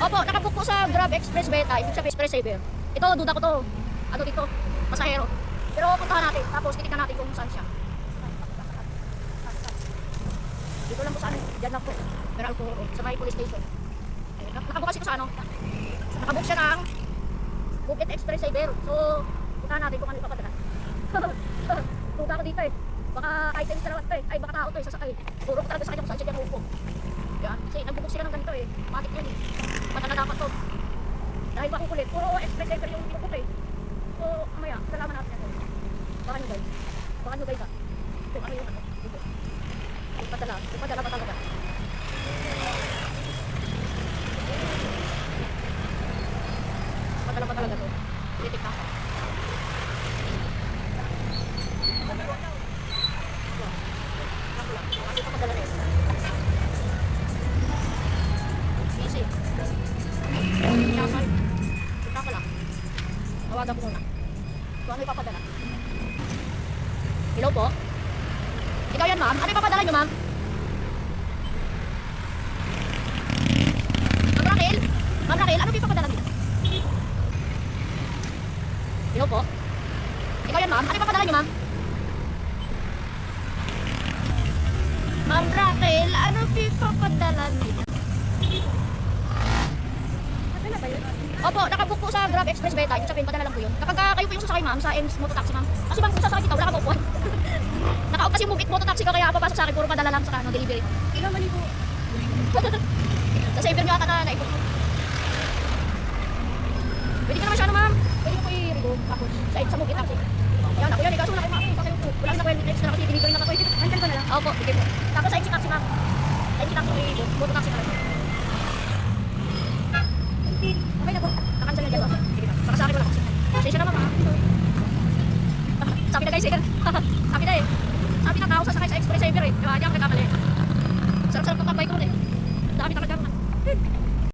Opo, nakabook po sa Grab Express Beta, ibig sabihin Express Saver. Ito, duda ko to. Ano dito? Pasahero. Pero puntahan natin, tapos titignan natin kung saan siya. Dito lang po saan, dyan lang po. Meron po sa may police station. Nakabook kasi ko sa ano. Nakabook siya ng Bukit Express Saver. So, puntahan natin kung ano ipapadala. Duda ko dito eh. Baka items na naman to eh. Ay, baka tao to eh, sasakay. Puro ko talaga sa kanya kung saan siya dyan upo. Yan, kasi nagbubuk sila ng ganito eh. Matik yan eh. Mata na dapat to. Dahil makukulit. Puro express saver yung binubuk eh. So, mamaya, salaman natin yan. Baka nyo guys. Baka nyo guys ah. Kung ano yung ano. Ipadala. Ipadala pa talaga. Ipadala pa talaga to. Titik na. Kasi papadala na eh. Easy. Kasal. Punta ka lang. Tawagan ko muna. Kung ano ipapadala. Hello po? Ikaw yan ma'am? Ano ipapadala nyo ma'am? Ma'am Raquel? Ma'am Raquel, ano ipapadala nyo? Hello po? Ikaw yan ma'am? Ano ipapadala nyo ma'am? Ma'am Raquel, ano ipapadala nyo? Opo, nakabook po sa Grab Express Beta. Yung sabihin, padala lang po yun. Kapag kayo po yung sasakay ma'am, sa EMS Mototaxi ma'am. Kasi ma'am, kung sasakay dito, wala ka po. Naka-off kasi yung Bukit Mototaxi ko, kaya papasok sa akin, puro padala lang sa ano, delivery. Ilang mali po. Sa saver nyo ata na naipot. Pwede ka naman siya ano ma'am. Pwede mo po i-remove. Tapos, sa Bukit Taxi. Yan, ako yan. Kaso wala kayo ma'am. Kayo po. Wala na po yung extra kasi delivery na ako. Nandiyan ko na lang. Opo, sige po. Tapos sa MC Taxi ma'am. Sa MC Taxi, Mototaxi na lang. Okay na po. Nakansel na dyan. Sige na. Baka sa akin wala kasi. Sensya naman ha. Sabi na guys eh. Sabi na eh. Sabi na tao sasakay sa Express Saver eh. Diba? Diyan